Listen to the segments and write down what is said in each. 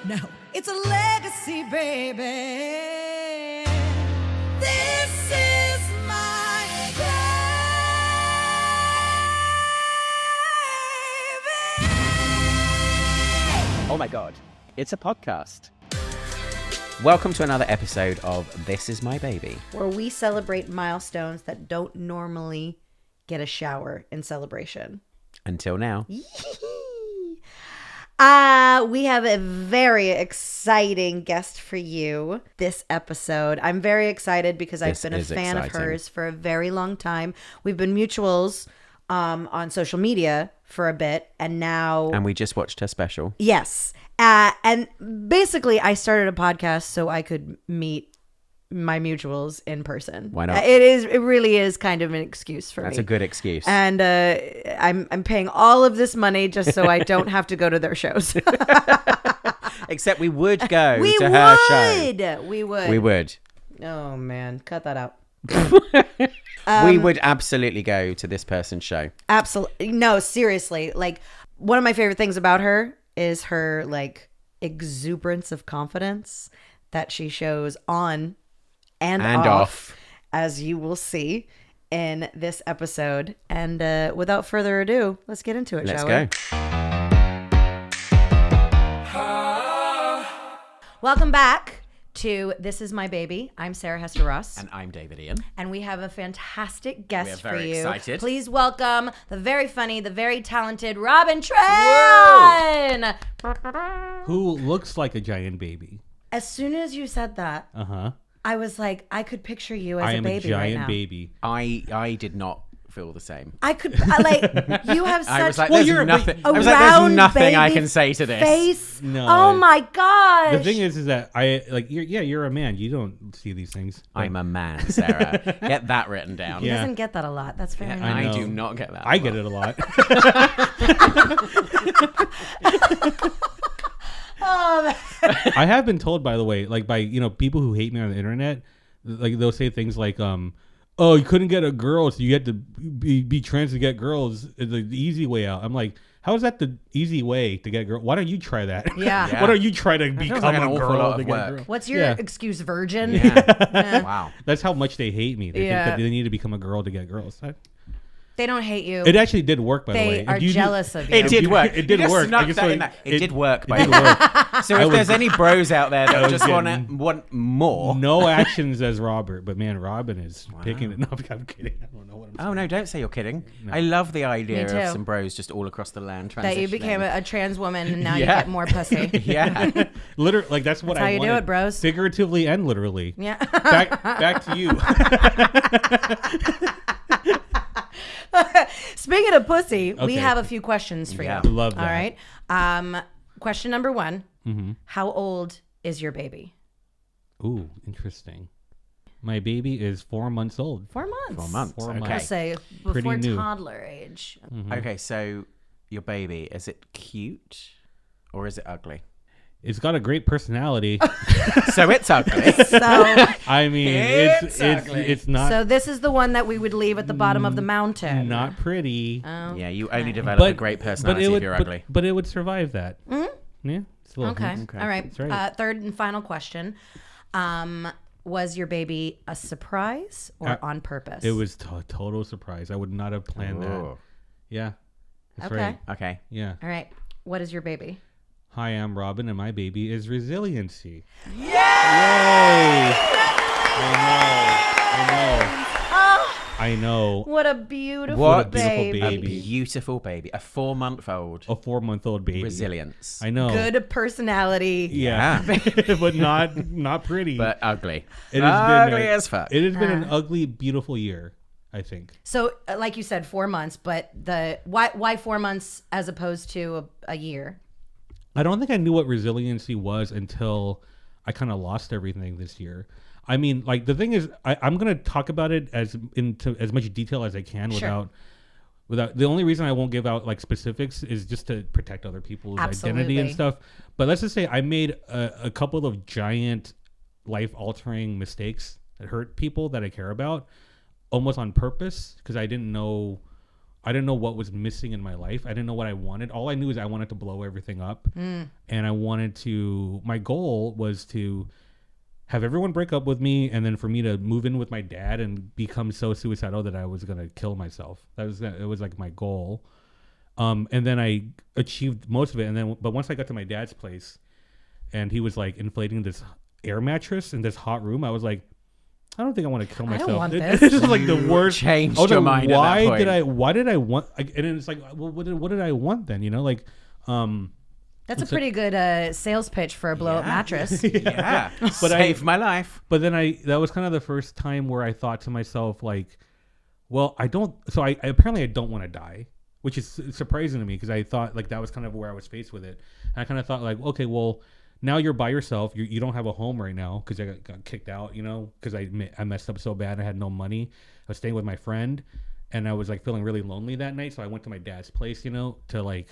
No, it's a legacy, baby. This is my baby. Oh my God, it's a podcast. Welcome to another episode of This Is My Baby, where we celebrate milestones that don't normally get a shower in celebration. Until now. We have a very exciting guest for you this episode. I'm very excited because I've been a fan of hers for a very long time. We've been mutuals on social media for a bit, and now... And we just watched her special. Yes. And basically, I started a podcast so I could meet my mutuals in person. Why not? It really is kind of an excuse for me. That's a good excuse. And I'm paying all of this money just so I don't have to go to their shows. Except we would go to her show. We would. We would. Oh, man. Cut that out. We would absolutely go to this person's show. Absolutely. No, seriously. Like, one of my favorite things about her is her, like, exuberance of confidence that she shows on and off, as you will see in this episode. And without further ado, let's get into it, shall we? Let's go. Welcome back to This Is My Baby. I'm Sarah Hester Ross. And I'm David Ian. And we have a fantastic guest for you. We're very excited. Please welcome the very funny, the very talented Robin Tran. Who looks like a giant baby. As soon as you said that, I was like, I could picture you as a baby right now. I am a giant baby. I did not feel the same. I could, you have such I was like, well, there's nothing. a I was round like, there's nothing I baby can say to this. Face. No. Oh my gosh. The thing is that you're a man. You don't see these things. I'm a man, Sarah. Get that written down. He Yeah. doesn't get that a lot. That's very Yeah, nice. I do not get that. I get it a lot. I have been told, by the way, like by people who hate me on the internet, like they'll say things like, "Oh, you couldn't get a girl, so you had to be trans to get girls. It's the easy way out." I'm like, how is that the easy way to get girl? Why don't you try that? Yeah. Why don't you try to become like an a awful girl lot to of get work. girl? What's your excuse, virgin? Yeah. Wow. That's how much they hate me. They think Yeah. that they need to become a girl to get girls. They don't hate you. It actually did work, by the way. They are jealous of you. It did work. It did You just work. snuck I just that like- in there. It did work, by It the did way. work. So if there's any bros out there that was just getting- want more. No actions as Robert, but man, Robin is picking it. No, I'm kidding. I don't know what I'm saying. Oh no, don't say you're kidding. I love the idea Me too. of some bros just all across the land transitioning. That you became a trans woman and now you Yeah. get more pussy. Yeah. Literally, like that's what That's I how you do wanted. it, bros. Figuratively and literally. Yeah. Back to you. Speaking of pussy, we Okay. have a few questions for Yeah. you. Love that. All right. Question number one. Mm-hmm. How old is your baby? Ooh, interesting. My baby is 4 months old. 4 months. 4 months. 4 okay. months. I'll say Pretty before new. toddler age. Okay, so your baby, is it cute or is it ugly? It's got a great personality. So it's ugly. So, I mean, It's ugly. it's not so this is the one that we would leave at the bottom of the mountain. not pretty. Yeah, you only develop a great personality if you're ugly. But it would survive that. Yeah, it's a little Okay. Okay. All right. That's right. Third and final question. Was your baby a surprise or on purpose? It was a total surprise. I would not have planned that. Oh. Yeah, that's Okay. right. Okay. Yeah. All right. What is your baby? Hi, I'm Robin, and my baby is resiliency. Yay! I know. What a beautiful What baby. a baby. beautiful baby. A 4-month-old. A 4-month-old baby. Resilience. I know. Good personality. Yeah, but not pretty. But ugly. It has ugly been as fuck. It has been an ugly, beautiful year, I think. So, like you said, 4 months, but why 4 months as opposed to a year? I don't think I knew what resiliency was until I kind of lost everything this year. I mean, like the thing is, I'm gonna talk about it into as much detail as I can Sure. without. The only reason I won't give out like specifics is just to protect other people's identity and Absolutely. stuff. But let's just say I made a couple of giant life-altering mistakes that hurt people that I care about, almost on purpose, because I didn't know I didn't know what was missing in my life. I didn't know what I wanted. All I knew is I wanted to blow everything up. And I wanted to, my goal was to have everyone break up with me, and then for me to move in with my dad and become so suicidal that I was going to kill myself. It was like my goal. And then I achieved most of it. But once I got to my dad's place and he was like inflating this air mattress in this hot room, I was like, I don't think I want to kill myself. don't want this. This is like the worst. Changed I was your like, mind at that why point. did I want, and then it's like, well, what did I want then? You know, like, That's a pretty good sales pitch for a blow up mattress. Yeah. But Saved my life. But then that was kind of the first time where I thought to myself, like, well, I apparently I don't want to die, which is surprising to me because I thought like that was kind of where I was faced with it. And I kind of thought like, okay, well, now you're by yourself. You don't have a home right now because I got kicked out, you know, because I messed up so bad. I had no money. I was staying with my friend, and I was like feeling really lonely that night. So I went to my dad's place, you know, to like,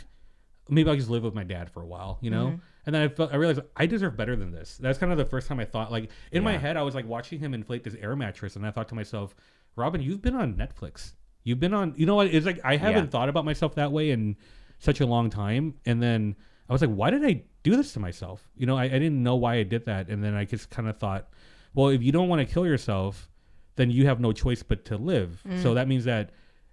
maybe I'll just live with my dad for a while, you know? And then I realized I deserve better than this. That's kind of the first time I thought, like, in my head, I was like watching him inflate this air mattress, and I thought to myself, Robin, you've been on Netflix. You've been on, you know what? It's like, I haven't thought about myself that way in such a long time. And then I was like, why did I do this to myself? You know, I didn't know why I did that. And then I just kind of thought, well, if you don't want to kill yourself, then you have no choice but to live. So that means that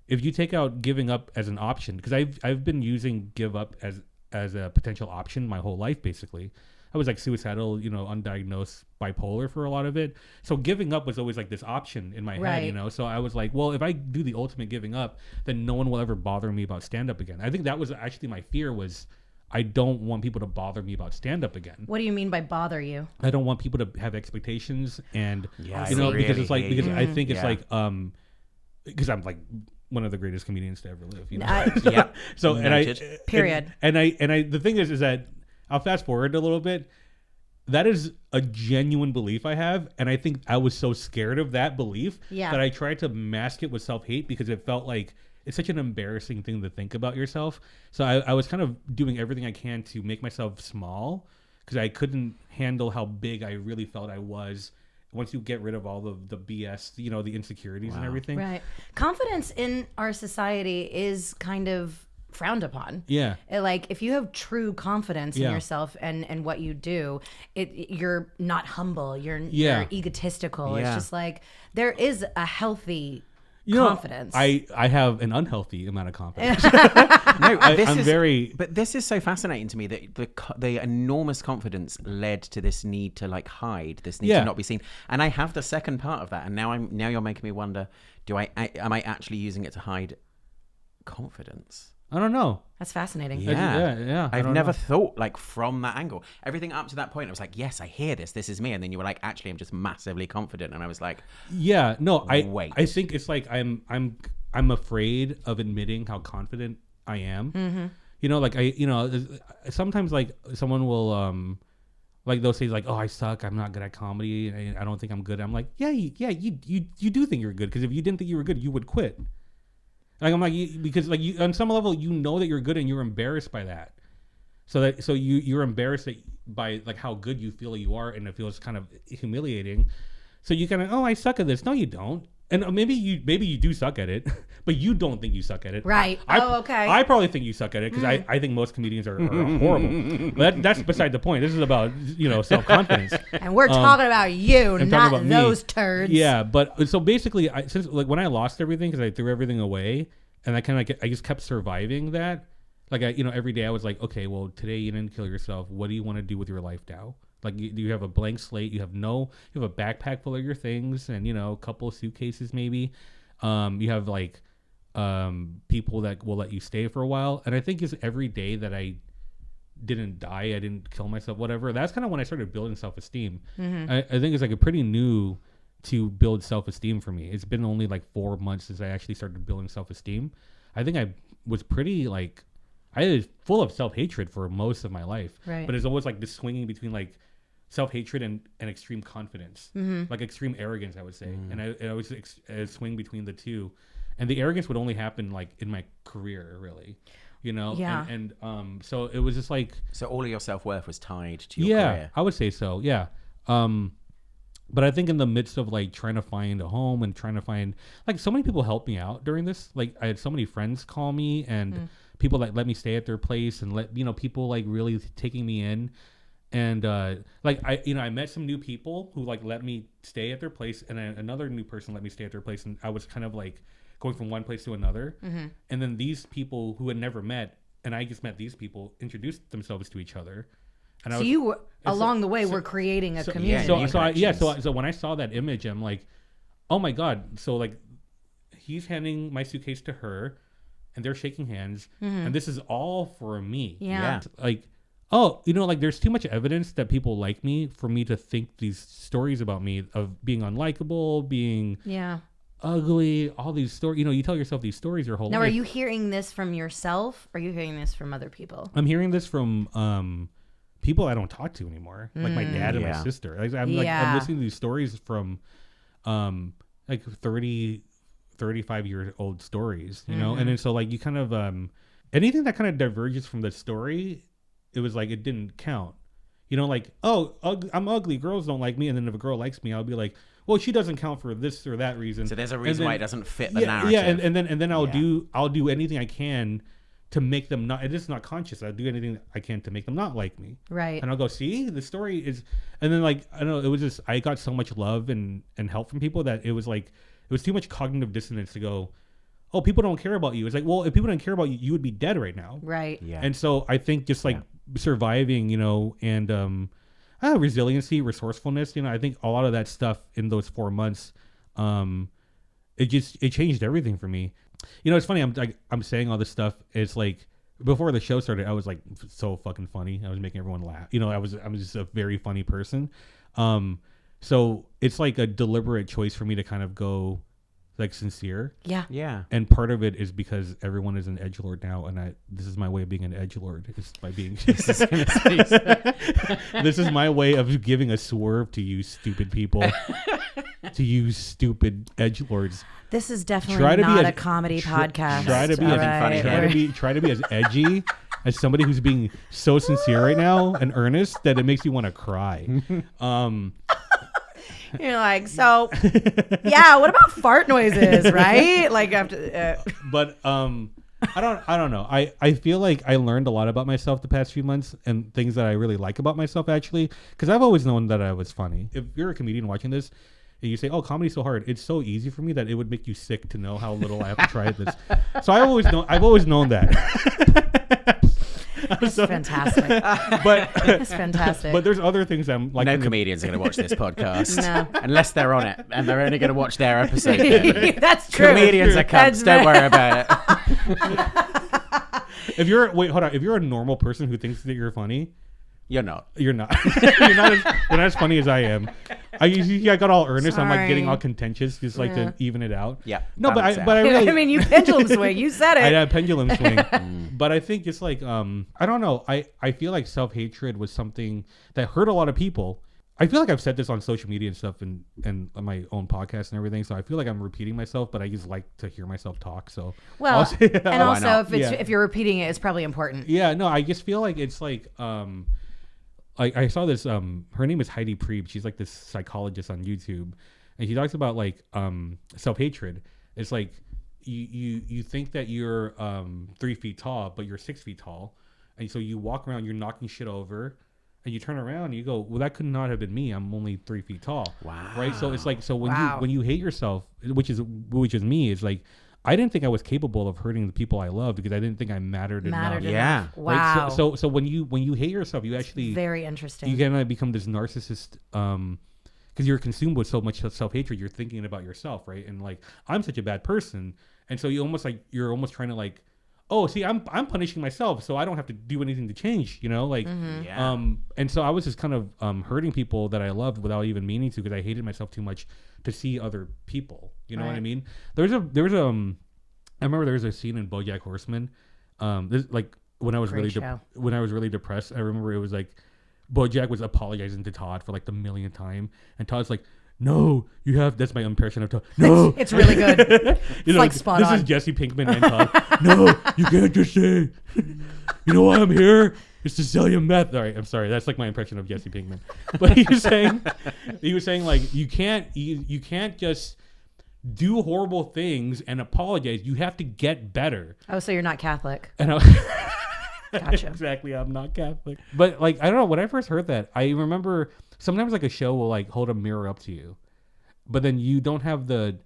if you take out giving up as an option, because I've been using give up as a potential option my whole life, basically. I was like suicidal, you know, undiagnosed bipolar for a lot of it. So giving up was always like this option in my head, you know? So I was like, well, if I do the ultimate giving up, then no one will ever bother me about stand-up again. I think that was actually my fear, was I don't want people to bother me about stand-up again. What do you mean by bother you? I don't want people to have expectations, and Yeah, you know, I because really it's like, hate because it. I think it's Yeah. like, because I'm like one of the greatest comedians to ever live, you know? Yeah. So, Noted. Period. And I the thing is that I'll fast forward a little bit. That is a genuine belief I have, and I think I was so scared of that belief that I tried to mask it with self-hate because it felt like it's such an embarrassing thing to think about yourself. So I was kind of doing everything I can to make myself small because I couldn't handle how big I really felt I was once you get rid of all the BS, you know, the insecurities and everything. Right. Confidence in our society is kind of frowned upon. Yeah. Like if you have true confidence in yourself and what you do, you're not humble. You're egotistical. Yeah. It's just like there is a healthy confidence. I have an unhealthy amount of confidence. But this is so fascinating to me that the enormous confidence led to this need to like hide, this need to not be seen. And I have the second part of that, and now you're making me wonder: am I actually using it to hide confidence? I don't know. That's fascinating. Yeah. I've never thought like from that angle. Everything up to that point, I was like, yes, I hear this. This is me. And then you were like, actually, I'm just massively confident. And I was like, yeah, no, wait. I think it's like I'm afraid of admitting how confident I am. Mm-hmm. You know, like sometimes like someone will like they'll say like, oh, I suck. I'm not good at comedy. I don't think I'm good. I'm like, you do think you're good, because if you didn't think you were good, you would quit. Like I'm like, because like you on some level you know that you're good and you're embarrassed by that. So you're embarrassed by like how good you feel you are, and it feels kind of humiliating. So you kind of, oh, I suck at this. No, you don't. And maybe you do suck at it, but you don't think you suck at it. Right. Okay. I probably think you suck at it because I think most comedians are horrible. But that's beside the point. This is about, you know, self-confidence. And we're talking about you, I'm not talking about those me. turds. Yeah, but so basically, since like when I lost everything because I threw everything away, and I kind of I just kept surviving that. Like every day I was like, okay, well today you didn't kill yourself. What do you want to do with your life now? Like you have a blank slate. You have a backpack full of your things, and a couple of suitcases maybe. You have like people that will let you stay for a while. And I think it's every day that I didn't die, I didn't kill myself, whatever. That's kind of when I started building self-esteem. Mm-hmm. I think it's like a pretty new to build self-esteem for me. It's been only like 4 months since I actually started building self-esteem. I think I was pretty like, I was full of self-hatred for most of my life. Right. But it's always like this swinging between like self-hatred and extreme confidence, like extreme arrogance, I would say. And I always swing between the two. And the arrogance would only happen like in my career, really. Yeah. And so it was just like, so all of your self-worth was tied to your career. I would say so. Yeah. But I think in the midst of like trying to find a home and trying to find, like, so many people helped me out during this. Like, I had so many friends call me and people that let me stay at their place and people like really taking me in. And like I met some new people who like let me stay at their place, and another new person let me stay at their place, and I was kind of like going from one place to another. And then these people who had never met, and I just met these people, introduced themselves to each other. And So you along the way were creating a community. So when I saw that image, I'm like, oh my God. So like he's handing my suitcase to her and they're shaking hands and this is all for me. Yeah. Like, oh, like there's too much evidence that people like me for me to think these stories about me of being unlikable, being ugly, all these stories. You tell yourself these stories your whole life. Now, are you hearing this from yourself or are you hearing this from other people? I'm hearing this from people I don't talk to anymore, like my dad and my sister. I'm listening to these stories from like 30, 35-year-old stories, and then so like you kind of anything that kind of diverges from the story, it was like it didn't count. Like, oh, I'm ugly, girls don't like me, and then if a girl likes me, I'll be like, well, she doesn't count for this or that reason. So there's a reason why it doesn't fit the narrative. Yeah, and then I'll do anything I can to make them not. It is not conscious. I'll do anything I can to make them not like me. Right. And I'll go, see, the story is, and then like I don't know. It was just I got so much love and help from people that it was like it was too much cognitive dissonance to go, oh, people don't care about you. It's like, well, if people didn't care about you, you would be dead right now. Right. Yeah. And so I think just like surviving, and resiliency, resourcefulness, I think a lot of that stuff in those 4 months, it changed everything for me. It's funny. I'm saying all this stuff. It's like before the show started, I was like so fucking funny. I was making everyone laugh. I'm just a very funny person. So it's like a deliberate choice for me to kind of go like sincere. Yeah. Yeah. And part of it is because everyone is an edgelord now, and this is my way of being an edgelord, is by being. This is my way of giving a swerve to you, stupid people, to you, stupid edgelords. This is definitely not a comedy podcast. Try to be as edgy as somebody who's being so sincere right now and earnest that it makes you want to cry. You're like, so, yeah, what about fart noises, right? Like, after. But I don't know. I feel like I learned a lot about myself the past few months and things that I really like about myself, actually, because I've always known that I was funny. If you're a comedian watching this and you say, oh, comedy's so hard, it's so easy for me that it would make you sick to know how little I have to try at this. So I've always known that. That's fantastic. That's fantastic. But there's other things I'm like. No comedians are going to watch this podcast. No. Unless they're on it and they're only going to watch their episode. Then. That's true. Comedians are cunts. Don't worry about it. If you're a normal person who thinks that you're funny, you're not. You're not. You're not as funny as I am. I got all earnest. Sorry. I'm like getting all contentious, just like to even it out. Yeah. No, but I really. I mean, you pendulum swing. You said it. I had a pendulum swing. But I think it's like I don't know. I feel like self-hatred was something that hurt a lot of people. I feel like I've said this on social media and stuff and on my own podcast and everything. So I feel like I'm repeating myself, but I just like to hear myself talk. So and also if you're repeating it, it's probably important. Yeah, no, I just feel like it's like I saw this her name is Heidi Prieb. She's like this psychologist on YouTube, and she talks about like self-hatred. It's like you think that you're 3 feet tall, but you're 6 feet tall, and so you walk around, you're knocking shit over, and you turn around and you go, well, that could not have been me. I'm only 3 feet tall. Wow. Right. So it's like when you hate yourself, which is me, is like I didn't think I was capable of hurting the people I love because I didn't think I mattered enough. Yeah. Wow. Right? So when you hate yourself, you actually very interesting. You kind of become this narcissist because you're consumed with so much self-hatred. You're thinking about yourself, right? And like I'm such a bad person, and so you're almost trying to like, oh, see, I'm punishing myself, so I don't have to do anything to change, like and so I was just kind of hurting people that I loved without even meaning to because I hated myself too much to see other people. You know what I mean? I remember there was a scene in BoJack Horseman. This like when I was really depressed. I remember it was like BoJack was apologizing to Todd for like the millionth time, and Todd's like, "No, you have." That's my impression of Todd. No, it's really good. It's like spot this on. This is Jesse Pinkman and Todd. No, you can't just say. You know why I'm here? It's to sell you meth. All right, I'm sorry. That's like my impression of Jesse Pinkman. But he was saying like you can't just do horrible things and apologize. You have to get better. Oh, so you're not Catholic? And Gotcha. Exactly. I'm not Catholic. But like I don't know. When I first heard that, I remember sometimes like a show will like hold a mirror up to you, but then you don't have the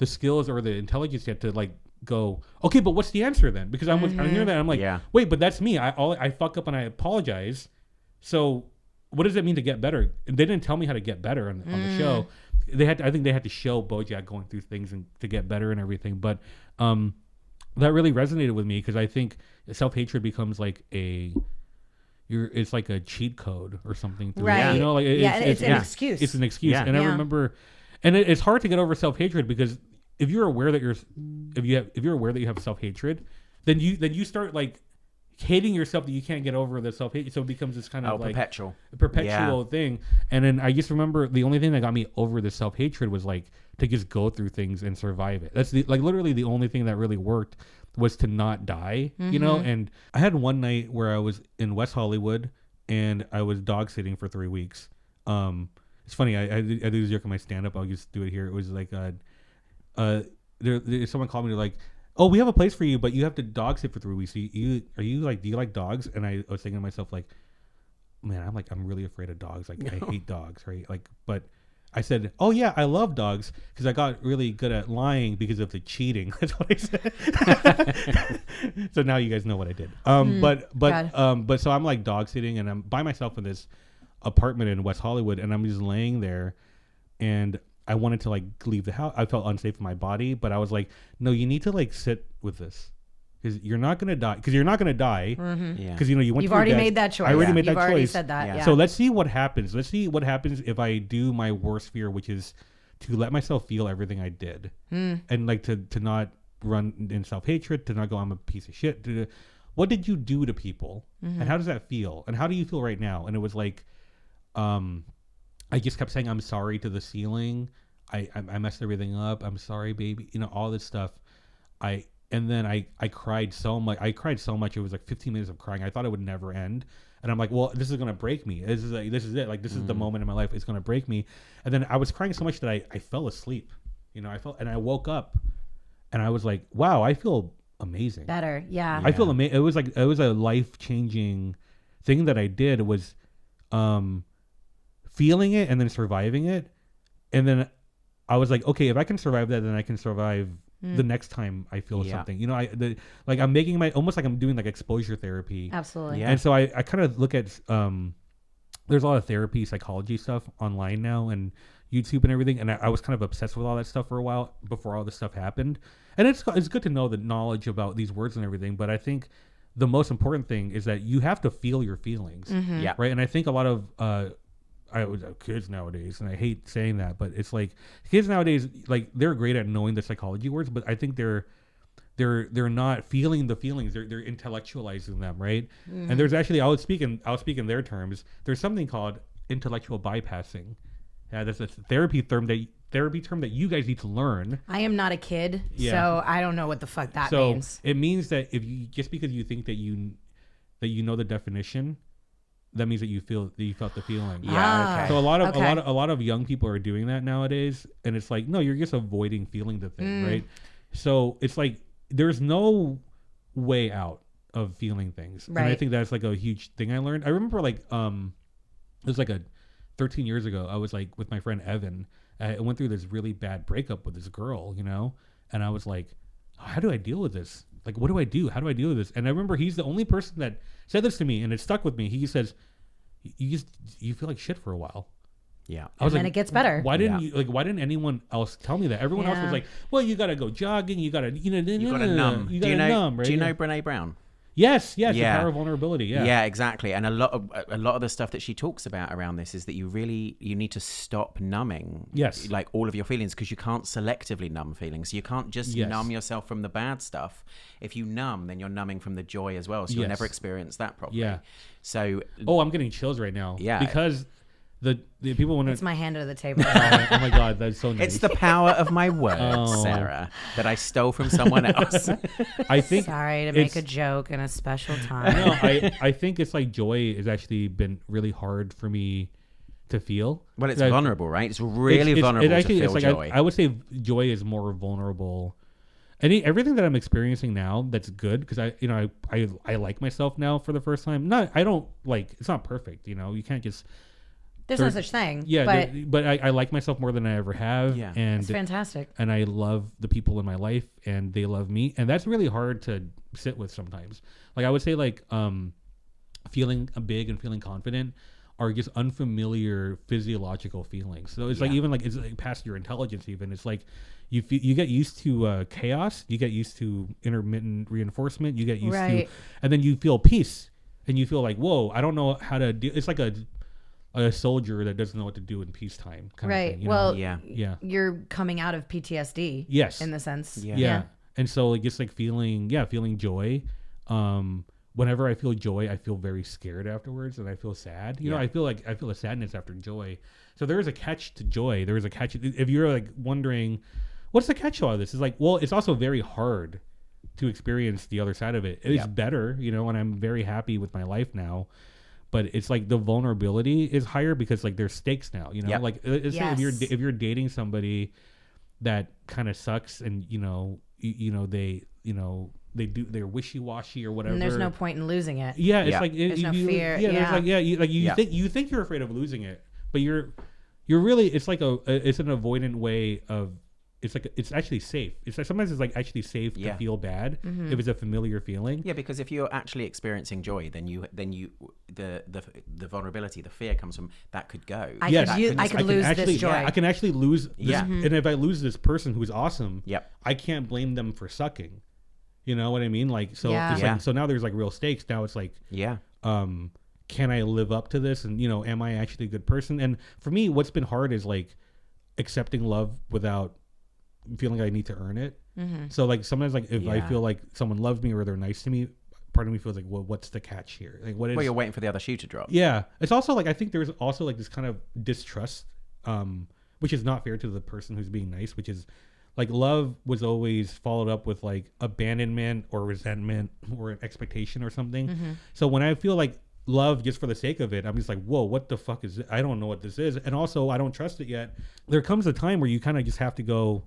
skills or the intelligence yet to like go, okay, but what's the answer then? Because I'm hearing that I'm like, wait, but that's me. I fuck up and I apologize. So what does it mean to get better? And they didn't tell me how to get better on the show. I think they had to show BoJack going through things and to get better and everything. But that really resonated with me because I think self-hatred becomes like it's like a cheat code or something. Right. You know, like it's an excuse. It's an excuse. Yeah. And I remember, and it's hard to get over self-hatred because if you're aware that if you're aware that you have self-hatred, then you start like hating yourself that you can't get over the self-hatred. So it becomes this kind of like perpetual thing. And then I just remember the only thing that got me over the self-hatred was like to just go through things and survive it. That's literally the only thing that really worked was to not die, you know? And I had one night where I was in West Hollywood and I was dog sitting for 3 weeks. It's funny. I do this joke in my stand-up. I'll just do it here. It was like, someone called me, they're like, oh, we have a place for you, but you have to dog sit for 3 weeks. Do you like dogs? And I was thinking to myself, like, man, I'm really afraid of dogs. Like, I hate dogs, right? Like, but I said, oh yeah, I love dogs because I got really good at lying because of the cheating. That's what I said. So now you guys know what I did. But so I'm like dog sitting and I'm by myself in this apartment in West Hollywood and I'm just laying there and I wanted to like leave the house. I felt unsafe in my body, but I was like, no, you need to like sit with this because you're not going to die. Because you're not going to die. Because you've already made that choice. I already made that choice. You've already said that. Yeah. So let's see what happens. Let's see what happens if I do my worst fear, which is to let myself feel everything I did, and like to not run in self-hatred, to not go, I'm a piece of shit. What did you do to people, and how does that feel, and how do you feel right now? And it was like, I just kept saying I'm sorry to the ceiling. I messed everything up. I'm sorry, baby. All this stuff. And then I cried so much. It was like 15 minutes of crying. I thought it would never end. And I'm like, well, this is gonna break me. This is it. Like this is the moment in my life. It's gonna break me. And then I was crying so much that I fell asleep. I woke up, and I was like, wow, I feel amazing. Better, yeah. I feel amazing. It was a life changing thing that I did. Was feeling it and then surviving it, and then I was like, okay, if I can survive that, then I can survive the next time I feel something. I'm making almost like I'm doing like exposure therapy. Absolutely. Yeah. And so I kind of look at there's a lot of therapy, psychology stuff online now and YouTube and everything. And I was kind of obsessed with all that stuff for a while before all this stuff happened. And it's good to know the knowledge about these words and everything. But I think the most important thing is that you have to feel your feelings. Yeah. Right. And I think a lot of kids nowadays, and I hate saying that, but it's like kids nowadays, like they're great at knowing the psychology words, but I think they're not feeling the feelings. They're intellectualizing them, right? And there's actually, I'll speak in their terms. There's something called intellectual bypassing. Yeah, that's a therapy term that you guys need to learn. I am not a kid, so I don't know what the fuck that means. It means that if you just because you think that you know the definition, that means that you felt the feeling. Yeah. Okay. So a lot of young people are doing that nowadays, and it's like, no, you're just avoiding feeling the thing, right? So it's like there's no way out of feeling things, right. And I think that's like a huge thing I learned. I remember like it was like 13 years ago. I was like with my friend Evan. I went through this really bad breakup with this girl, and I was like, how do I deal with this? Like, what do I do? How do I deal with this? And I remember he's the only person that said this to me, and it stuck with me. He says, you feel like shit for a while. Yeah. And then it gets better. Why didn't anyone else tell me that? Everyone else was like, well, you got to go jogging. You got to, you got to numb. You got to numb, right? Do you know Brene Brown? Yes, the power of vulnerability. Yeah, exactly. And a lot of the stuff that she talks about around this is that you need to stop numbing. Yes, like all of your feelings, because you can't selectively numb feelings. You can't just numb yourself from the bad stuff. If you numb, then you're numbing from the joy as well. So you'll never experience that properly. Yeah. So. Oh, I'm getting chills right now. Yeah. Because the people want It's to. my hand under the table. Oh my god, that's so nice. It's the power of my words, Oh. Sarah, that I stole from someone else. I think Sorry to make it's- a joke in a special time. No, I think it's like joy has actually been really hard for me to feel. Well, it's Like, vulnerable, right? It's really vulnerable to feel it's like joy. I would say joy is more vulnerable. Everything that I'm experiencing now, that's good because I like myself now for the first time. I don't like it's not perfect, you can't just There's no such thing. yeah, but I like myself more than I ever have. Yeah. and it's fantastic. and I love the people in my life and they love me, and that's really hard to sit with sometimes. Like I would say like feeling big and feeling confident are just unfamiliar physiological feelings. So it's like even like it's like past your intelligence. Even it's like you get used to chaos, you get used to intermittent reinforcement, you get used Right. to, and then you feel peace, and you feel like whoa, I don't know how to do. It's like a soldier that doesn't know what to do in peacetime. Kind Right. Of thing, you Well, know? Yeah. you're coming out of PTSD. Yes. In the sense. Yeah. And so like just like feeling joy. Whenever I feel joy, I feel very scared afterwards, and I feel sad. You know, I feel a sadness after joy. So there is a catch to joy. There is a catch. If you're like wondering, what's the catch to all this? It's like, well, it's also very hard to experience the other side of it. It's better, and I'm very happy with my life now. But it's like the vulnerability is higher because like there's stakes now. Yep. Like let's say Yes. if you're dating somebody that kind of sucks, and they're wishy-washy or whatever. And there's no point in losing it. Yeah, it's Yeah. like There's no you, fear, Yeah, there's yeah. like you think you're afraid of losing it, but you're really it's like it's an avoidant way of it's actually safe. It's like sometimes it's like actually safe to feel bad if it's a familiar feeling. Yeah, because if you're actually experiencing joy, then the vulnerability, the fear comes from that could go. I Yes. could lose actually, this joy. I can actually lose this, Yeah. and if I lose this person who's awesome, Yep. I can't blame them for sucking. You know what I mean? Like so Yeah. it's Yeah. like so now there's like real stakes. Now it's like Yeah. can I live up to this? And am I actually a good person? And for me, what's been hard is like accepting love without feeling like I need to earn it. So like sometimes like if I Yeah. feel like someone loves me or they're nice to me, part of me feels like, well, what's the catch here? Like what is? Well, you're waiting for the other shoe to drop. Yeah, it's also like I think there's also like this kind of distrust, which is not fair to the person who's being nice. Which is like love was always followed up with like abandonment or resentment or an expectation or something. So when I feel like love just for the sake of it, I'm just like, whoa, what the fuck is this? I don't know what this is, and also I don't trust it yet. There comes a time where you kind of just have to go,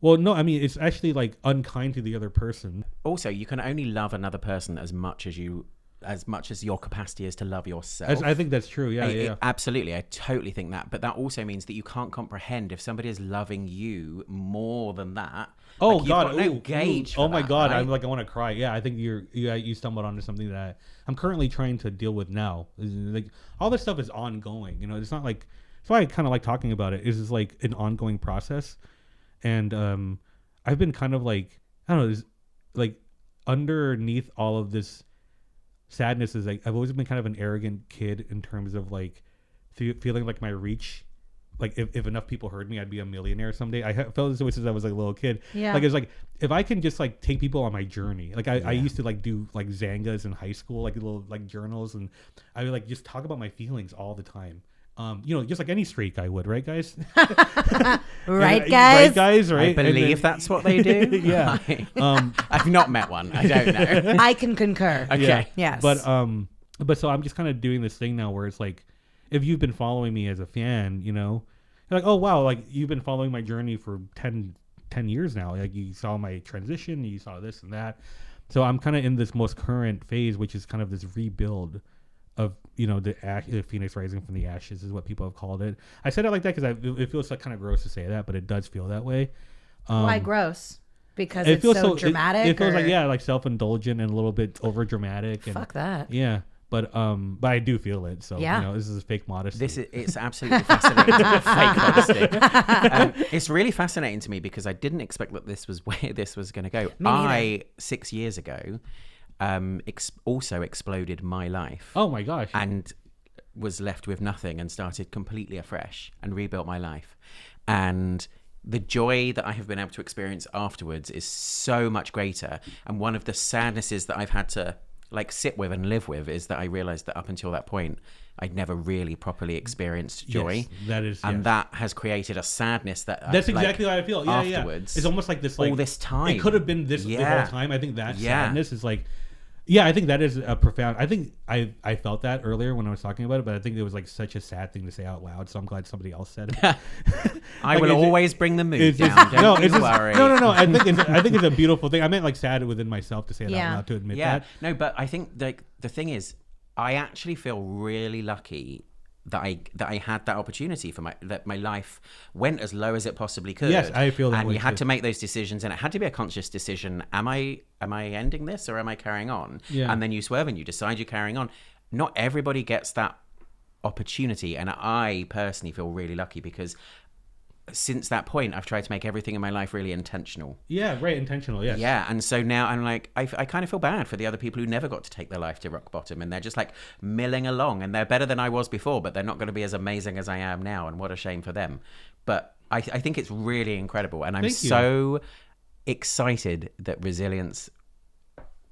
well, no, I mean it's actually like unkind to the other person. Also, you can only love another person as much as your capacity is to love yourself. I think that's true. Yeah. Absolutely, I totally think that. But that also means that you can't comprehend if somebody is loving you more than that. Oh like, you've God! got no Ooh, gauge. ooh. For Oh my that, God! right? I'm like I want to cry. Yeah, I think you stumbled onto something that I'm currently trying to deal with now. Like all this stuff is ongoing. It's not like that's why I kind of like talking about it. It's just like an ongoing process, and I've been kind of like I don't know, like underneath all of this sadness is like I've always been kind of an arrogant kid in terms of like feeling like my reach. Like if enough people heard me, I'd be a millionaire someday. I felt this way since I was like a little kid. Yeah. Like it's like if I can just like take people on my journey. Like I used to like do like Zangas in high school, like little like journals, and I would like just talk about my feelings all the time. Just like any straight guy would, right, guys? Right, guys? Right, guys, right? I believe that's what they do. Yeah. I've not met one. I don't know. I can concur. Okay. Yeah. Yes. But so I'm just kind of doing this thing now where it's like, if you've been following me as a fan, you're like, oh wow, like you've been following my journey for 10 years now. Like you saw my transition, you saw this and that. So I'm kind of in this most current phase, which is kind of this rebuild of the phoenix rising from the ashes is what people have called it. I said it like that because it feels like kind of gross to say that, but it does feel that way. Why gross? Because It it's feels so dramatic. It feels or... like self-indulgent and a little bit over dramatic. And Fuck that. yeah, but I do feel it. So Yeah. this is fake modesty. It's absolutely fascinating. Fake modesty. It's really fascinating to me because I didn't expect that this was where this was going to go. neither. 6 years ago, also exploded my life. Oh my gosh. And was left with nothing and started completely afresh and rebuilt my life. And the joy that I have been able to experience afterwards is so much greater. And one of the sadnesses that I've had to like sit with and live with is that I realized that up until that point, I'd never really properly experienced joy. Yes, that is, and that has created a sadness that that's exactly how I feel. Yeah, afterwards. It's almost like this, like all this time. It could have been this the whole time. I think that sadness is like, I think that is a profound. I think I felt that earlier when I was talking about it, but I think it was like such a sad thing to say out loud. So I'm glad somebody else said it. I will always bring the mood down. Don't you worry. No. I think it's a beautiful thing. I meant like sad within myself to say it out loud, to admit that. No, but I think like the thing is, I actually feel really lucky that I had that opportunity for that my life went as low as it possibly could. Yes, I feel that. And way you had too. to make those decisions, and it had to be a conscious decision. Am I ending this or am I carrying on? Yeah. And then you swerve and you decide you're carrying on. Not everybody gets that opportunity, and I personally feel really lucky because since that point, I've tried to make everything in my life really intentional. Yeah, right. Intentional, yes. Yeah, and so now I'm like, I kind of feel bad for the other people who never got to take their life to rock bottom, and they're just like milling along, and they're better than I was before, but they're not going to be as amazing as I am now, and what a shame for them. But I think it's really incredible, and I'm so excited that resilience,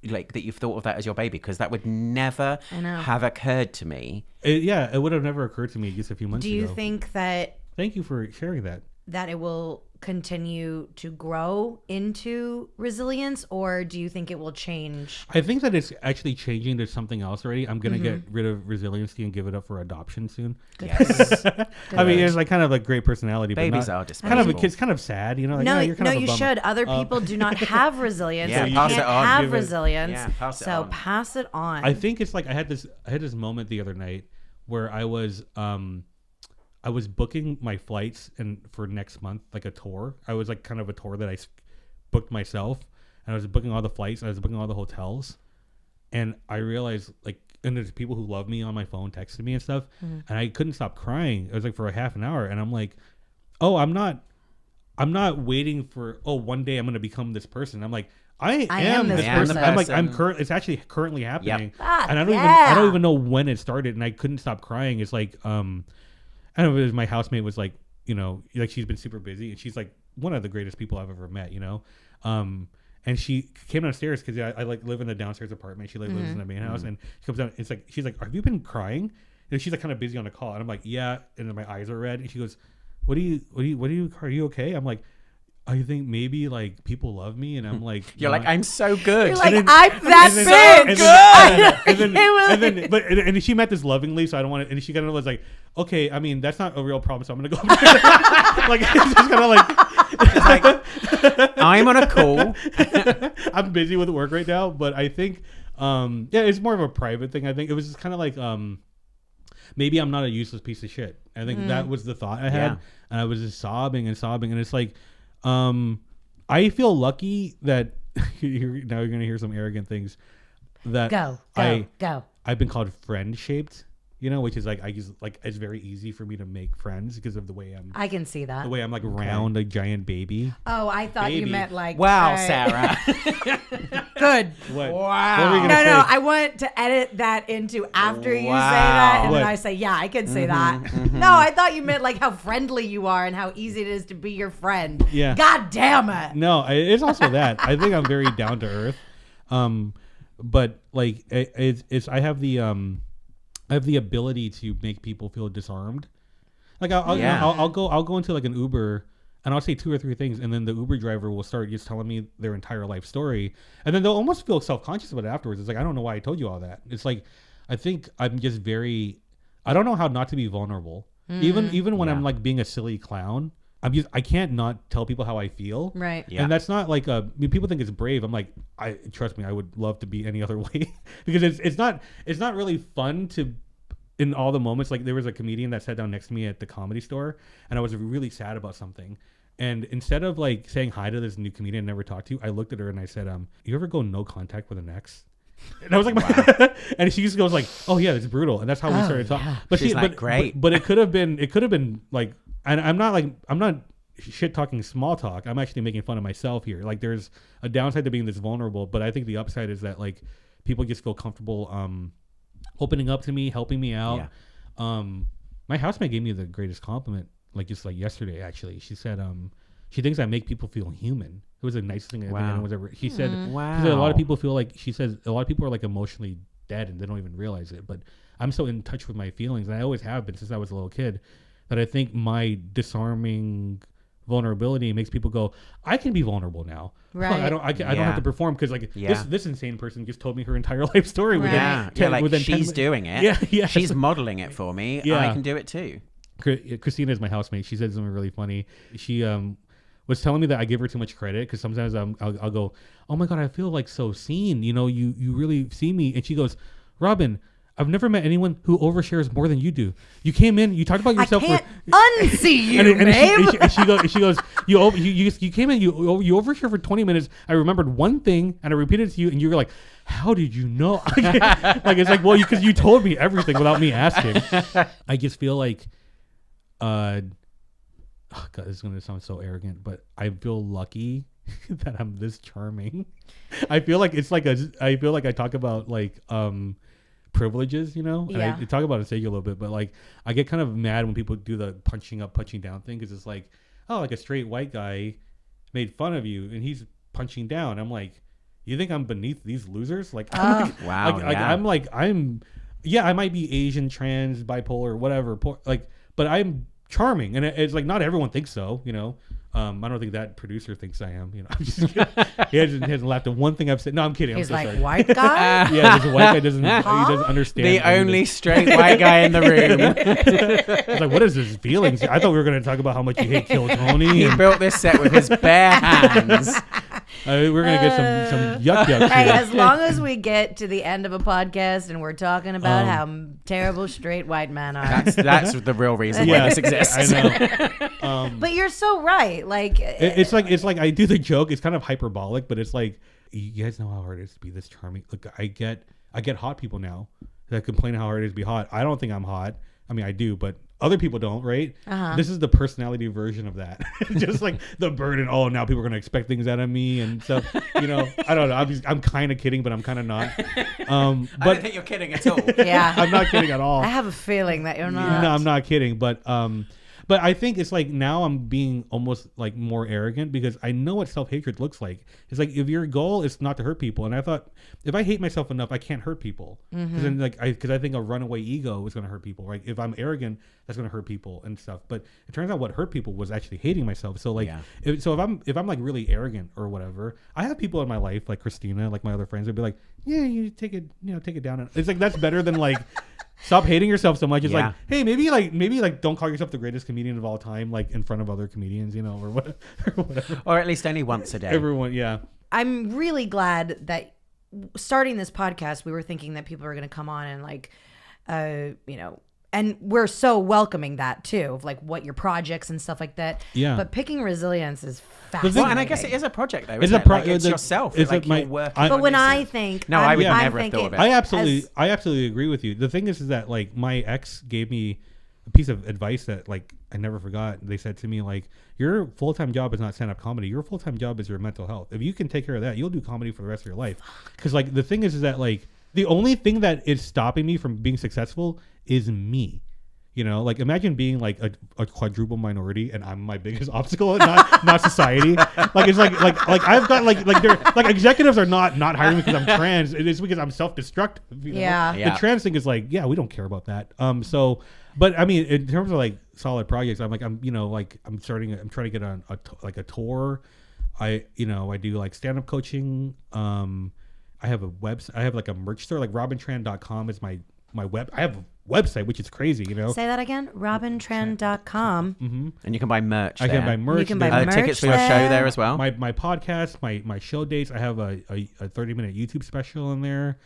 like that you've thought of that as your baby, because that would never have occurred to me. It would have never occurred to me just a few months ago. Do you think that... Thank you for sharing that. That it will continue to grow into resilience, or do you think it will change? I think that it's actually changing to something else already. I'm going to get rid of resiliency and give it up for adoption soon. Yes. I mean, it's like kind of like great personality. Babies but are kind disposable. of, it's kind of sad, you know? Like, No, you're kind of a you bummer. should. Other people do not have resilience. Yeah, They pass can't it on. have Give it- resilience. Yeah, pass it so on. pass it on. I think it's like I had this moment the other night where I was booking my flights and for next month, like a tour. I was like kind of a tour that I booked myself, and I was booking all the flights, I was booking all the hotels, and I realized like, and there's people who love me on my phone texting me and stuff, and I couldn't stop crying. It was like for a half an hour, and I'm like, oh, I'm not waiting for, oh, one day I'm going to become this person. I'm like, I am this person. I'm like, it's actually currently happening. Yep. And I don't even know when it started, and I couldn't stop crying. It's like, I don't know, it was my housemate was like, you know, like she's been super busy, and she's like one of the greatest people I've ever met, you know? And she came downstairs because I like live in the downstairs apartment. She like lives in the main house, and she comes down. It's like, she's like, have you been crying? And she's like kind of busy on the call, and I'm like, yeah. And then my eyes are red, and she goes, are you okay? I'm like, I think maybe like people love me, and I'm like, You're like, I'm so good. You're like, then- I'm that big. And she meant this lovingly, so I don't want to. And she kind of was like, okay, I mean, that's not a real problem, so I'm gonna go. Like, it's just kind of like, I'm on a call. I'm busy with work right now, but I think, it's more of a private thing. I think it was just kind of like, maybe I'm not a useless piece of shit. I think that was the thought I had, and I was just sobbing, and it's like, I feel lucky that now you're gonna hear some arrogant things. That Go. I've been called friend shaped, you know, which is like, I use like, it's very easy for me to make friends because of the way I can see that. I'm like round, like giant baby. Oh, I thought you Baby. meant like. Wow, Sarah. Good. What? Wow. What were you gonna No, say? I want to edit that into after you say Wow. that, and then What? I say, yeah, I can say that. No, I thought you meant like how friendly you are and how easy it is to be your friend. Yeah. God damn it. No, it's also that. I think I'm very down to earth. But like I have the ability to make people feel disarmed. Like I'll go into like an Uber, and I'll say 2 or 3 things, and then the Uber driver will start just telling me their entire life story, and then they'll almost feel self-conscious about it afterwards. It's like, I don't know why I told you all that. It's like, I think I'm just I don't know how not to be vulnerable. Even when I'm like being a silly clown, I can't not tell people how I feel. Right. Yeah. And that's not like people think it's brave. I'm like, trust me, I would love to be any other way because it's not really fun to, in all the moments. Like, there was a comedian that sat down next to me at the Comedy Store, and I was really sad about something. And instead of like saying hi to this new comedian I never talked to, I looked at her and I said, you ever go no contact with an ex? And I was like, wow. And she just goes like, oh yeah, it's brutal. And that's how we started talking. But She's like, great. But it could have been like, and I'm not shit talking small talk. I'm actually making fun of myself here. Like, there's a downside to being this vulnerable, but I think the upside is that like people just feel comfortable opening up to me, helping me out. Yeah. My housemate gave me the greatest compliment, like just like yesterday actually. She said she thinks I make people feel human. It was the nicest thing I think Wow. anyone was ever. She said, Wow. she said a lot of people feel like, she says a lot of people are like emotionally dead and they don't even realize it. But I'm so in touch with my feelings, and I always have been since I was a little kid, that I think my disarming vulnerability makes people go, I can be vulnerable now. Right. I don't have to perform because like this insane person just told me her entire life story. Right. Within she's doing it. Yeah. She's modeling it for me. Yeah. I can do it too. Christina is my housemate. She said something really funny. She was telling me that I give her too much credit because sometimes I'll go, oh my God, I feel like so seen. You know, you really see me. And she goes, Robin, I've never met anyone who overshares more than you do. You came in, you talked about yourself. I can't unsee you, babe. And she goes, you came in, you overshare for 20 minutes. I remembered one thing and I repeated it to you, and you were like, how did you know? Like it's like, well, because you told me everything without me asking. I just feel like, oh God, this is gonna sound so arrogant, but I feel lucky that I'm this charming. I feel like I feel like I talk about like privileges, you know, and Yeah. I talk about it a little bit, but like I get kind of mad when people do the punching up, punching down thing, because it's like, oh, like a straight white guy made fun of you and he's punching down. I'm like, you think I'm beneath these losers? Like, Wow. I might be Asian, trans, bipolar, whatever, but I'm charming, and it's like not everyone thinks so, you know. I don't think that producer thinks I am, you know. I'm just kidding. He hasn't laughed at one thing I've said. No, I'm kidding. He's I'm so like, sorry. white guy? Yeah, there's a white guy doesn't he doesn't understand. The only straight white guy in the room. It's like, what is his feelings? I thought we were going to talk about how much you hate Kill Tony. He And, built this set with his bare hands. we're going to get some yuck Hey, here. as long as we get to the end of a podcast and we're talking about how terrible straight white men are. That's the real reason why this exists. I know. But you're so right. Like, It's like I do the joke. It's kind of hyperbolic, but it's like, you guys know how hard it is to be this charming. Look, I get hot people now that complain how hard it is to be hot. I don't think I'm hot. I mean, I do, but other people don't, right? This is the personality version of that. Just like the burden. Oh, now people are going to expect things out of me and stuff. You know, I don't know. I'm kind of kidding, but I'm kind of not. I But don't think you're kidding at all. yeah. I'm not kidding at all. I have a feeling that you're not. No, I'm not kidding. But I think it's like now I'm being almost like more arrogant because I know what self-hatred looks like. It's like if your goal is not to hurt people, and I thought if I hate myself enough, I can't hurt people. Because I think a runaway ego is going to hurt people. Right? If I'm arrogant, that's going to hurt people and stuff. But it turns out what hurt people was actually hating myself. So like, if I'm like really arrogant or whatever, I have people in my life like Christina, like my other friends, would be like, yeah, you take it down. And it's like that's better than like. Stop hating yourself so much. It's like, hey, maybe don't call yourself the greatest comedian of all time, like in front of other comedians, you know, or whatever. Or at least only once a day. Everyone, yeah. I'm really glad that starting this podcast, we were thinking that people are going to come on and like, you know, and we're so welcoming that too, of like what your projects and stuff like that. Yeah. But picking resilience is fascinating. Well, and I guess it is a project though. It's Isn't a it? Like, it's the- yourself. it's Like like you're working I- But on when I yourself. think, No, I would I'm never have thought thinking of it. I absolutely agree with you. The thing is that like my ex gave me a piece of advice that like I never forgot. They said to me like, your full-time job is not stand-up comedy. Your full-time job is your mental health. If you can take care of that, you'll do comedy for the rest of your life. Because like the thing is that like the only thing that is stopping me from being successful is me. You know, like imagine being like a quadruple minority and I'm my biggest obstacle, not society. Like it's like I've got like executives are not hiring me because I'm trans. It's because I'm self-destructive. You know? Yeah. The trans thing is like, yeah, we don't care about that. So, but I mean, in terms of like solid projects, I'm trying to get on a tour. I do like stand-up coaching. I have a website. I have like a merch store. Like RobinTran.com is my web. I have a website, which is crazy, you know. Say that again. RobinTran.com. Mm-hmm. And you can buy merch. I can buy merch. You can buy There's merch tickets for your show there as well. my podcast, my show dates. I have a 30-minute YouTube special in there.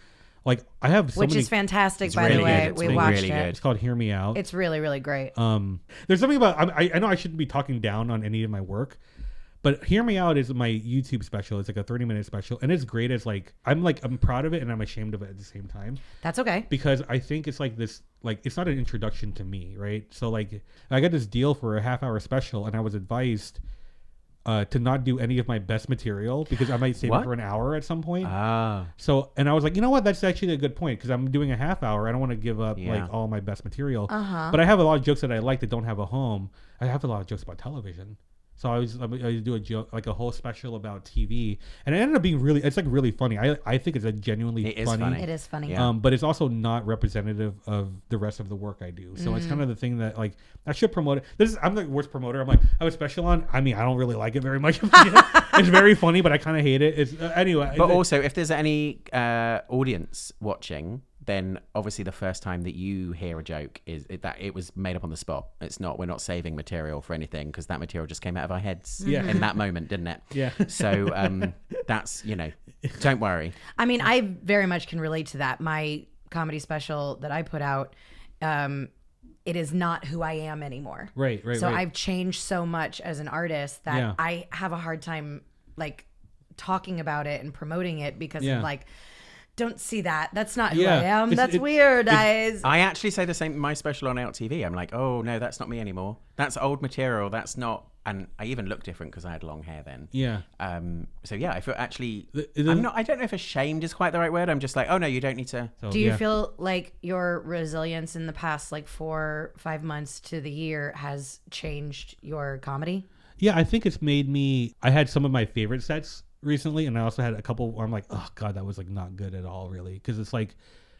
Like I have so Which many, is fantastic, It's by really the way. good. It's We been watched really it. good. It's called Hear Me Out. It's really, really great. There's something about I know I shouldn't be talking down on any of my work, but Hear Me Out is my YouTube special. It's like a 30-minute special, and it's great as like I'm proud of it and I'm ashamed of it at the same time. That's okay. Because I think it's like this, like it's not an introduction to me, right? So like I got this deal for a half-hour special, and I was advised to not do any of my best material because I might save it What? for an hour at some point. Ah. So, and I was like, you know what? That's actually a good point because I'm doing a half hour. I don't want to give up Yeah. like all my best material. Uh-huh. But I have a lot of jokes that I like that don't have a home. I have a lot of jokes about television. So I was do a joke, like a whole special about TV, and it ended up being it's like really funny. I think it's a genuinely funny. It is funny. Yeah. But it's also not representative of the rest of the work I do. So it's kind of the thing that like I should promote it. I'm the worst promoter. I'm like, I have a special on. I mean, I don't really like it very much. It's very funny, but I kind of hate it. It's anyway. But also, if there's any audience watching, then obviously the first time that you hear a joke is that it was made up on the spot. We're not saving material for anything because that material just came out of our heads in that moment, didn't it? Yeah. So that's, don't worry. I mean, I very much can relate to that. My comedy special that I put out, it is not who I am anymore. Right. So I've changed so much as an artist that I have a hard time like talking about it and promoting it because I'm like, don't see that. That's not who I am. That's weird. I actually say the same. My special on Out TV, I'm like, oh no, that's not me anymore. That's old material. That's not. And I even look different because I had long hair then. Yeah. So yeah, I feel actually. I'm not. I don't know if ashamed is quite the right word. I'm just like, oh no, you don't need to. Do you feel like your resilience in the past like 4-5 months to the year has changed your comedy? Yeah, I think it's made me. I had some of my favorite sets recently, and I also had a couple where I'm like, oh god, that was like not good at all, really, because it's like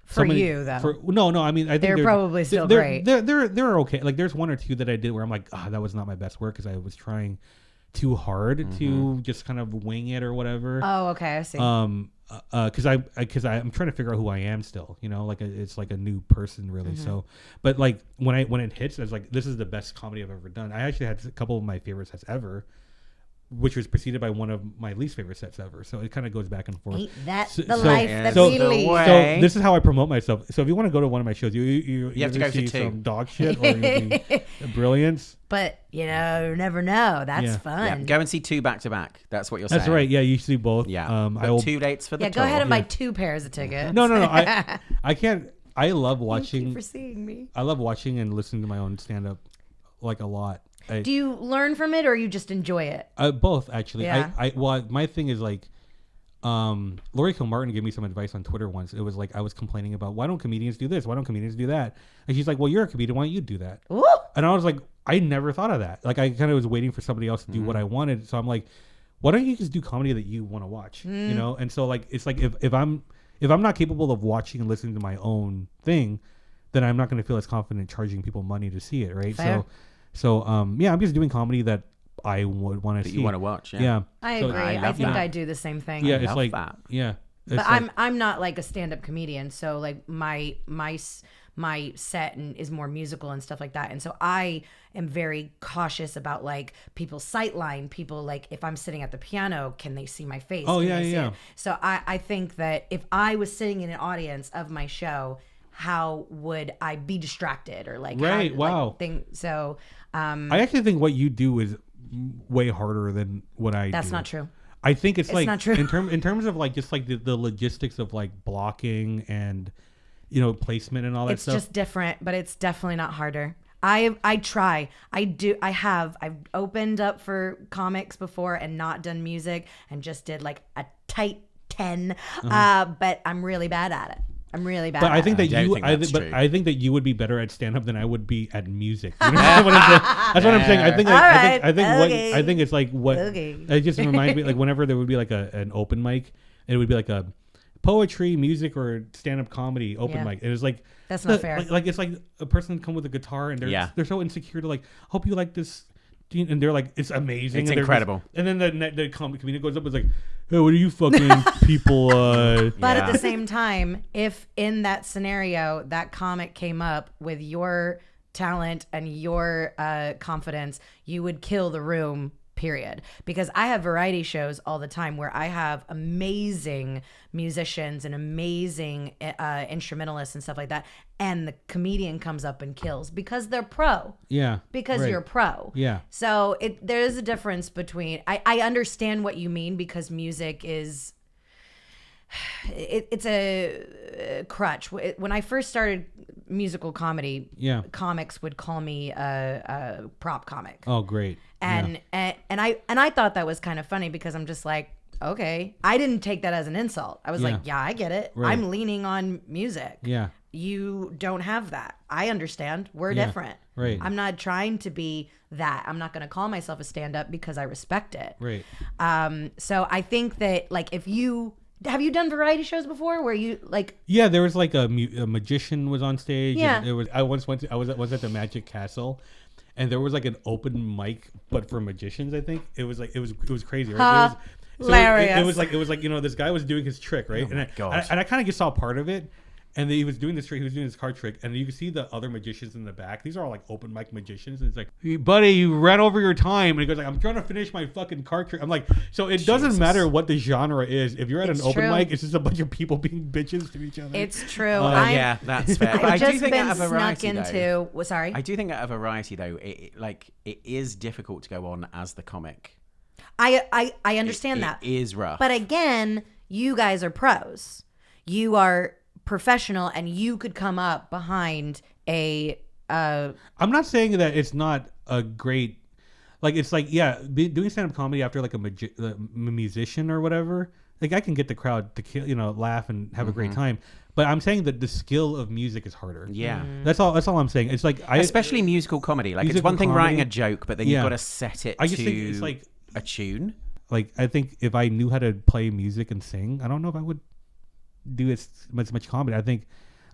for you though. No, I mean, I think they're probably still great. They're okay. Like there's one or two that I did where I'm like, that was not my best work because I was trying too hard to just kind of wing it or whatever. Oh, okay, I see. Because I'm trying to figure out who I am still, like it's like a new person really. So, but like when it hits, I was like, this is the best comedy I've ever done. I actually had a couple of my favorite sets ever, which was preceded by one of my least favorite sets ever. So it kind of goes back and forth. Ain't that the life that we lead? So this is how I promote myself. So if you want to go to one of my shows, you have to go see to two. some dog shit or you'll be brilliance. But you never know. That's fun. Yeah. Go and see 2 back to back. That's what you're saying. That's right. Yeah, you see both. Yeah. I will 2 dates for the go ahead and buy 2 pairs of tickets. No. I can't. I love watching. Thank you for seeing me. I love watching and listening to my own stand up like a lot. Do you learn from it or you just enjoy it? Both actually. Yeah. Well, my thing is like, Lori Kilmartin gave me some advice on Twitter once. It was like I was complaining about why don't comedians do this? Why don't comedians do that? And she's like, well, you're a comedian. Why don't you do that? Ooh. And I was like, I never thought of that. Like I kind of was waiting for somebody else to do what I wanted. So I'm like, why don't you just do comedy that you want to watch? And so like it's like if I'm not capable of watching and listening to my own thing, then I'm not going to feel as confident charging people money to see it, right? Fair. So I'm just doing comedy that I would want to see. You want to watch, I agree. I think I do the same thing. Yeah, I it's love like that. Yeah. But I'm not like a stand-up comedian, so like my set is more musical and stuff like that, and so I am very cautious about like people's sightline. People like if I'm sitting at the piano, can they see my face? Oh, Can yeah, they see yeah. it? So I think that if I was sitting in an audience of my show, how would I be distracted or like Right, how, wow. like, so I actually think what you do is way harder than what I do. that's not true. I think it's like not true. in terms of like just like the logistics of like blocking and placement and all that It's stuff. just different, but it's definitely not harder. I try. I've opened up for comics before and not done music and just did like a tight 10. But I'm really bad at it. But I think that I think that you would be better at stand up than I would be at music. You know that's what I'm saying. I think I think it's like what it just reminds me like whenever there would be like an open mic, it would be like a poetry, music, or stand up comedy open mic. It was like that's not fair. Like it's like a person come with a guitar and they're so insecure to like hope you like this. And they're like, it's amazing. It's and incredible. And then the comedian goes up and is like, hey, what are you fucking people? But at the same time, if in that scenario, that comic came up with your talent and your confidence, you would kill the room, period. Because I have variety shows all the time where I have amazing musicians and amazing instrumentalists and stuff like that. And the comedian comes up and kills because they're pro. Yeah. Because you're pro. Yeah. So there is a difference between, I understand what you mean because music is, it's a crutch. When I first started musical comedy, comics would call me a prop comic. Oh, great. And I thought that was kind of funny because I'm just like, okay. I didn't take that as an insult. I was like, yeah, I get it. Right. I'm leaning on music. Yeah. you don't have that. I understand. We're different. Right. I'm not trying to be that. I'm not going to call myself a stand-up because I respect it. Right. So I think that like if you have you done variety shows before where you like Yeah, there was like a magician was on stage. Yeah. And I was at the Magic Castle, and there was like an open mic, but for magicians. I think it was crazy. Right? Hilarious. It was like this guy was doing his trick, right? Oh my God. I kind of just saw part of it. And he was doing this trick. He was doing this card trick, and you can see the other magicians in the back. These are all like open mic magicians. And it's like, hey, buddy, you ran over your time. And he goes like, I'm trying to finish my fucking card trick. I'm like, so it doesn't matter what the genre is. If you're at an open mic, it's just a bunch of people being bitches to each other. it's true. Yeah, that's fair. But I've I do just think been out of snuck variety, into. though, Well, sorry. I do think out of variety though, it is difficult to go on as the comic. I understand that. It is rough. But again, you guys are pros. You are professional, and you could come up behind a. I'm not saying that it's not a great, like it's like doing stand-up comedy after like a musician or whatever. Like I can get the crowd to laugh and have a great time. But I'm saying that the skill of music is harder. Yeah. That's all I'm saying. It's like especially musical comedy. Like it's musical one thing comedy. writing a joke, but then you've got to set it I just to think it's like a tune. Like I think if I knew how to play music and sing, I don't know if I would do as much comedy. I think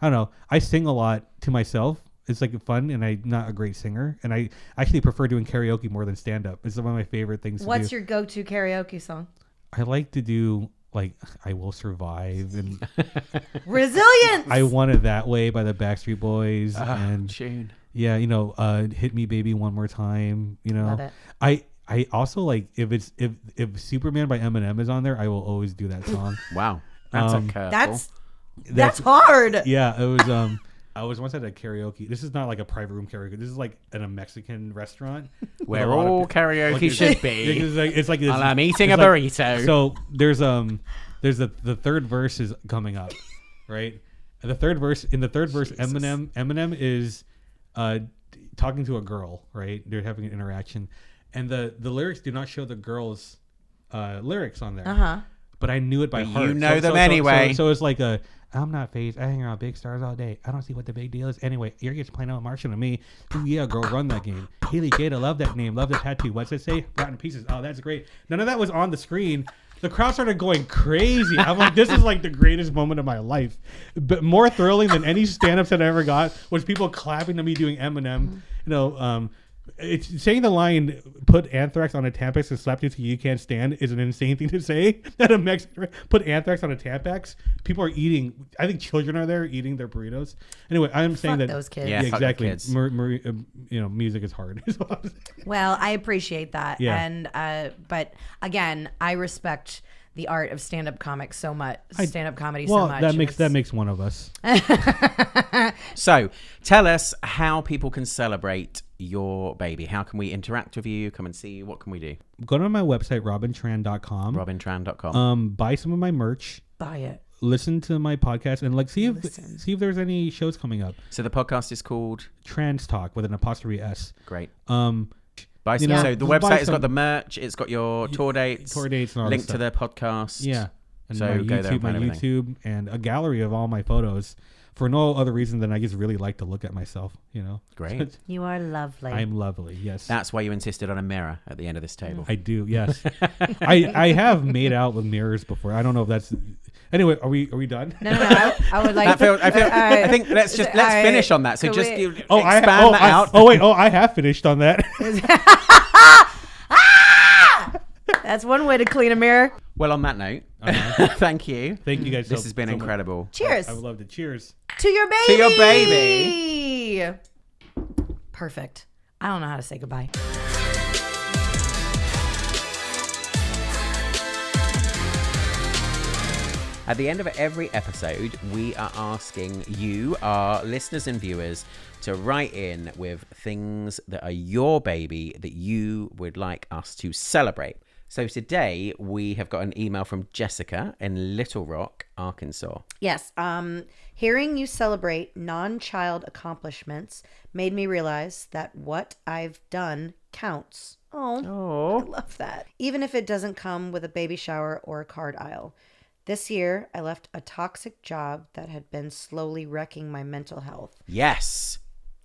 I don't know. I sing a lot to myself. It's like fun, and I'm not a great singer, and I actually prefer doing karaoke more than stand up. It's one of my favorite things. What's to do. your go-to karaoke song? I like to do like "I Will Survive" and Resilience. "I Want It That Way" by the Backstreet Boys, and Tune. yeah, "Hit Me Baby One More Time." Love it. I also like if Superman by Eminem is on there, I will always do that song. Wow, that's a curveball. That's hard. Yeah, it was. I was once at a karaoke. This is not like a private room karaoke. This is like in a Mexican restaurant Where all karaoke should be. It's like this, While I'm eating a it's like- burrito. So there's the third verse is coming up, right? And the third verse Eminem is talking to a girl, right? They're having an interaction, and the lyrics do not show the girl's lyrics on there. But I knew it by heart. You know them anyway. So it's like I'm not phased. I hang around big stars all day. I don't see what the big deal is. Anyway, you're just playing out Martian to me. Ooh, yeah, girl, run that game. Haley Jada, love that name. Love the tattoo. What's it say? Rotten Pieces. Oh, that's great. None of that was on the screen. The crowd started going crazy. I'm like, this is like the greatest moment of my life. But more thrilling than any stand-ups that I ever got was people clapping to me doing Eminem. It's saying the line "put anthrax on a Tampax and slap you till you can't stand" is an insane thing to say. That a Mexican put anthrax on a Tampax. People are eating. I think children are there eating their burritos. Anyway, I'm saying that those kids. Yeah, fuck exactly. the kids. Music is hard. is what I'm saying. Well, I appreciate that. Yeah. And but again, I respect the art of stand-up comics so much. Stand-up comedy Well, so much. that makes one of us. So tell us how people can celebrate your baby. How can we interact with you? Come and see you. What can we do? Go to my website, robintran.com. RobinTran.com. Buy some of my merch. Buy it. Listen to my podcast and see if there's any shows coming up. So the podcast is called Trans Talk with an apostrophe S. Great. Buy So the just buy website has some- got the merch. It's got your tour dates. and all link that to the podcast. Yeah. And So my go there and YouTube, find everything. YouTube, and a gallery of all my photos for no other reason than I just really like to look at myself. Great. You are lovely. I'm lovely. Yes. That's why you insisted on a mirror at the end of this table. I do. Yes. I have made out with mirrors before. I don't know if that's. Anyway, are we done? No. I would like. I think let's finish on that. So Could just we- expand that out. I have finished on that. That's one way to clean a mirror. Well, on that note, thank you. Thank you guys. This has been so much. incredible. Cheers. I would love to. Cheers. To your baby. To your baby. Perfect. I don't know how to say goodbye. At the end of every episode, we are asking you, our listeners and viewers, to write in with things that are your baby that you would like us to celebrate. So today we have got an email from Jessica in Little Rock, Arkansas. Yes. Hearing you celebrate non-child accomplishments made me realize that what I've done counts. Oh, I love that. Even if it doesn't come with a baby shower or a card aisle. This year, I left a toxic job that had been slowly wrecking my mental health. Yes.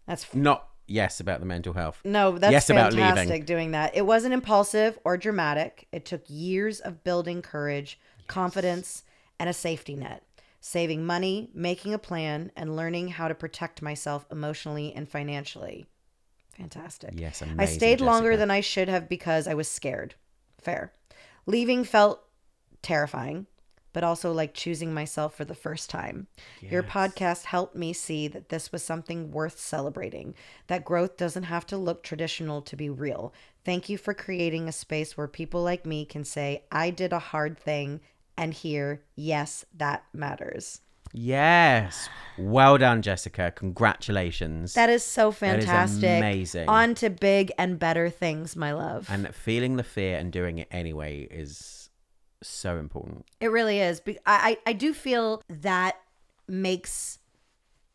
That's Not yes about the mental health. No, that's yes about fantastic leaving. doing that. It wasn't impulsive or dramatic. It took years of building courage, confidence, and a safety net. Saving money, making a plan, and learning how to protect myself emotionally and financially. Fantastic. Yes, amazing, I stayed longer Jessica. than I should have because I was scared. Fair. Leaving felt terrifying, but also like choosing myself for the first time. Your podcast helped me see that this was something worth celebrating, that growth doesn't have to look traditional to be real. Thank you for creating a space where people like me can say, I did a hard thing, and hear, yes, that matters. Yes. Well done, Jessica. Congratulations. That is so fantastic. That is amazing. On to big and better things, my love. And feeling the fear and doing it anyway is so important. It really is. I do feel that makes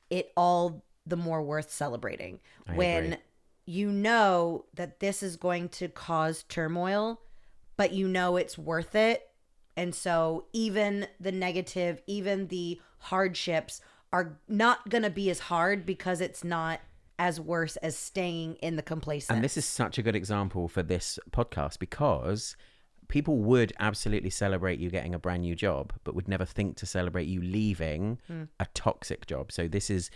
it all the more worth celebrating. I When agree. you know that this is going to cause turmoil, but you know it's worth it. And so even the negative, even the hardships are not going to be as hard because it's not as worse as staying in the complacent. And this is such a good example for this podcast because people would absolutely celebrate you getting a brand new job, but would never think to celebrate you leaving a toxic job. So this is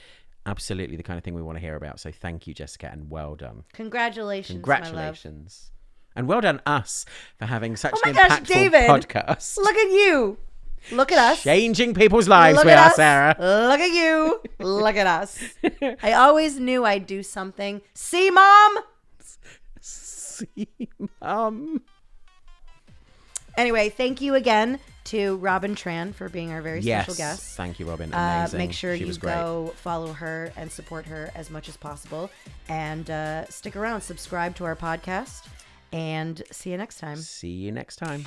absolutely the kind of thing we want to hear about. So thank you, Jessica, and well done. Congratulations, my love. Congratulations. And well done us for having such my an gosh, impactful David. podcast. Look at you. Look at us. Changing people's lives Look we at are, us. Sarah. Look at you. Look at us. I always knew I'd do something. See, Mom? See, Anyway, thank you again to Robin Tran for being our very special guest. Thank you, Robin. Amazing. Make sure She you was great. go follow her and support her as much as possible. And stick around, subscribe to our podcast, and see you next time. See you next time.